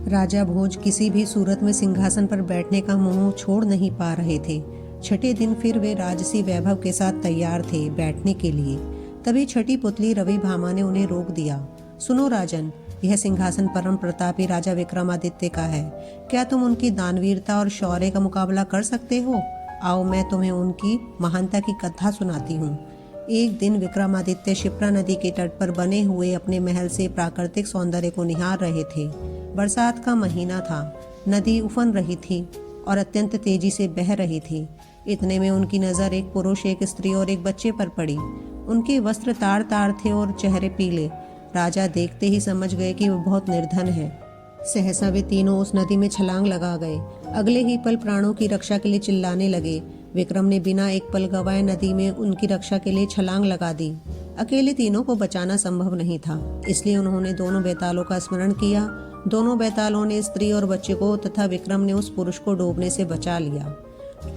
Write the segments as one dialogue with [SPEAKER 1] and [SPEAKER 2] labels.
[SPEAKER 1] राजा भोज किसी भी सूरत में सिंहासन पर बैठने का मोह छोड़ नहीं पा रहे थे। छठे दिन फिर वे राजसी वैभव के साथ तैयार थे बैठने के लिए। तभी छठी पुतली रवि भामा ने उन्हें रोक दिया। सुनो राजन, यह सिंहासन परम प्रतापी राजा विक्रमादित्य का है। क्या तुम उनकी दानवीरता और शौर्य का मुकाबला कर सकते हो? आओ मैं तुम्हें उनकी महानता की कथा सुनाती हूँ। एक दिन विक्रमादित्य शिप्रा नदी के तट पर बने हुए अपने महल से प्राकृतिक सौंदर्य को निहार रहे थे। बरसात का महीना था, नदी उफन रही थी और अत्यंत तेजी से बह रही थी। इतने में उनकी नज़र एक पुरुष, एक स्त्री और एक बच्चे पर पड़ी। उनके वस्त्र तार तार थे और चेहरे पीले। राजा देखते ही समझ गए कि वो बहुत निर्धन है। सहसा वे तीनों उस नदी में छलांग लगा गए। अगले ही पल प्राणों की रक्षा के लिए चिल्लाने लगे। विक्रम ने बिना एक पल गवाए नदी में उनकी रक्षा के लिए छलांग लगा दी। अकेले तीनों को बचाना संभव नहीं था, इसलिए उन्होंने दोनों बेतालों का स्मरण किया। दोनों बेतालों ने स्त्री और बच्चे को तथा विक्रम ने उस पुरुष को डूबने से बचा लिया।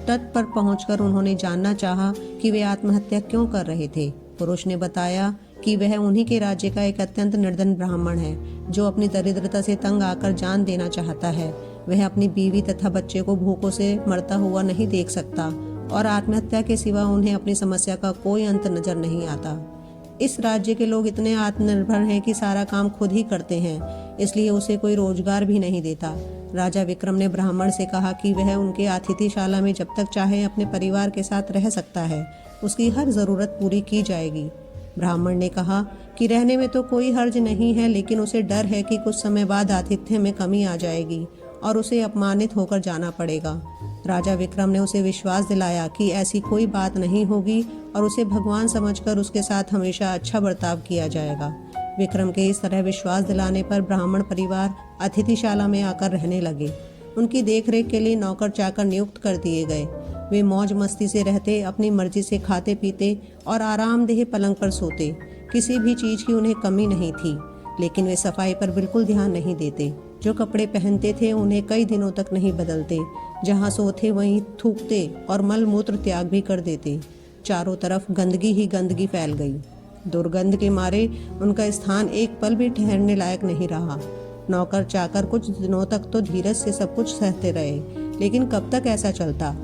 [SPEAKER 1] तट पर पहुंचकर उन्होंने जानना चाहा कि वे आत्महत्या क्यों कर रहे थे। पुरुष ने बताया कि वह उन्हीं के राज्य का एक अत्यंत निर्धन ब्राह्मण है, जो अपनी दरिद्रता से तंग आकर जान देना चाहता है। वह अपनी बीवी तथा बच्चे को भूखों से मरता हुआ नहीं देख सकता और आत्महत्या के सिवा उन्हें अपनी समस्या का कोई अंत नजर नहीं आता। इस राज्य के लोग इतने आत्मनिर्भर हैं कि सारा काम खुद ही करते हैं, इसलिए उसे कोई रोजगार भी नहीं देता। राजा विक्रम ने ब्राह्मण से कहा कि वह उनके अतिथिशाला में जब तक चाहे अपने परिवार के साथ रह सकता है, उसकी हर जरूरत पूरी की जाएगी। ब्राह्मण ने कहा कि रहने में तो कोई हर्ज नहीं है, लेकिन उसे डर है कि कुछ समय बाद आतिथ्य में कमी आ जाएगी और उसे अपमानित होकर जाना पड़ेगा। राजा विक्रम ने उसे विश्वास दिलाया कि ऐसी कोई बात नहीं होगी और उसे भगवान समझकर उसके साथ हमेशा अच्छा बर्ताव किया जाएगा। विक्रम के इस तरह विश्वास दिलाने पर ब्राह्मण परिवार अतिथिशाला में आकर रहने लगे। उनकी देखरेख के लिए नौकर चाकर नियुक्त कर दिए गए। वे मौज मस्ती से रहते, अपनी मर्जी से खाते पीते और आरामदेह पलंग पर सोते। किसी भी चीज की उन्हें कमी नहीं थी, लेकिन वे सफाई पर बिल्कुल ध्यान नहीं देते। जो कपड़े पहनते थे उन्हें कई दिनों तक नहीं बदलते। जहाँ सोते वहीं थूकते और मल मूत्र त्याग भी कर देते। चारों तरफ गंदगी ही गंदगी फैल गई। दुर्गंध के मारे उनका स्थान एक पल भी ठहरने लायक नहीं रहा। नौकर चाकर कुछ दिनों तक तो धीरज से सब कुछ सहते रहे, लेकिन कब तक ऐसा चलता?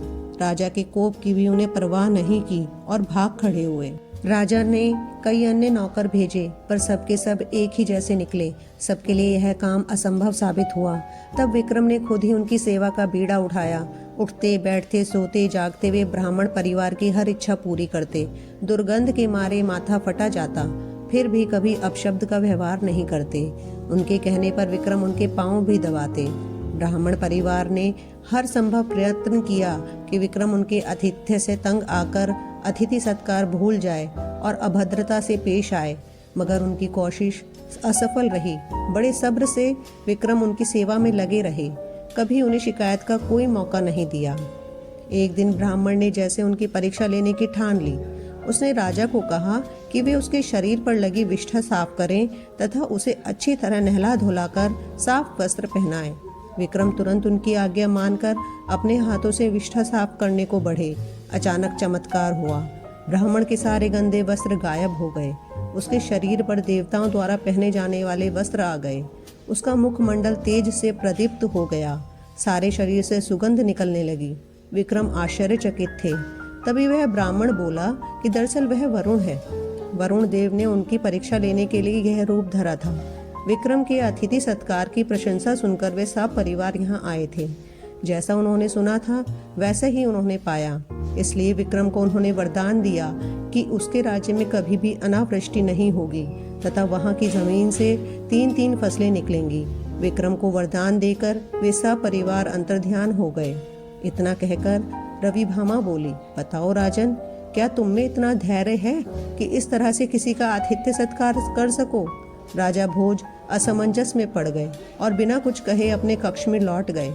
[SPEAKER 1] राजा के कोप की भी उन्हें परवाह नहीं की और भाग खड़े हुए। राजा ने कई अन्य नौकर भेजे, पर सबके सब एक ही जैसे निकले। सबके लिए यह काम असंभव साबित हुआ। तब विक्रम ने खुद ही उनकी सेवा का बीड़ा उठाया। उठते बैठते सोते जागते वे ब्राह्मण परिवार की हर इच्छा पूरी करते। दुर्गंध के मारे माथा फटा जाता, फिर भी कभी अपशब्द का व्यवहार नहीं करते। उनके कहने पर विक्रम उनके पांव भी दबाते। ब्राह्मण परिवार ने हर संभव प्रयत्न किया कि विक्रम उनके आतिथ्य से तंग आकर अतिथि सत्कार भूल जाए और अभद्रता से पेश आए, मगर उनकी कोशिश असफल रही। बड़े सब्र से विक्रम उनकी सेवा में लगे रहे, कभी उन्हें शिकायत का कोई मौका नहीं दिया। एक दिन ब्राह्मण ने जैसे उनकी परीक्षा लेने की ठान ली। उसने राजा को कहा कि वे उसके शरीर पर लगी विष्ठा साफ करें तथा उसे अच्छी तरह नहला धुलाकर साफ वस्त्र पहनाएं। विक्रम तुरंत उनकी आज्ञा मानकर अपने हाथों से विष्ठा साफ करने को बढ़े। अचानक चमत्कार हुआ। ब्राह्मण के सारे गंदे वस्त्र गायब हो गए। उसके शरीर पर देवताओं द्वारा पहने जाने वाले वस्त्र आ गए। उसका मुखमंडल तेज से प्रदीप्त हो गया। सारे शरीर से सुगंध निकलने लगी। विक्रम आश्चर्यचकित थे। तभी वह ब्राह्मण बोला कि दरअसल वह वरुण है। वरुण देव ने उनकी परीक्षा लेने के लिए यह रूप धरा था। विक्रम के अतिथि सत्कार की प्रशंसा सुनकर वे सब परिवार यहाँ आए थे। जैसा उन्होंने सुना था वैसा ही उन्होंने पाया। इसलिए विक्रम को उन्होंने वरदान दिया कि उसके राज्य में कभी भी अनावृष्टि नहीं होगी तथा वहाँ की जमीन से 3-3 फसलें निकलेंगी। विक्रम को वरदान देकर वे सब परिवार अंतर्ध्यान हो गए। इतना कहकर रवि भामा बोली, बताओ राजन, क्या तुम में इतना धैर्य है कि इस तरह से किसी का आतिथ्य सत्कार कर सको? राजा भोज असमंजस में पड़ गए और बिना कुछ कहे अपने कक्ष में लौट गए।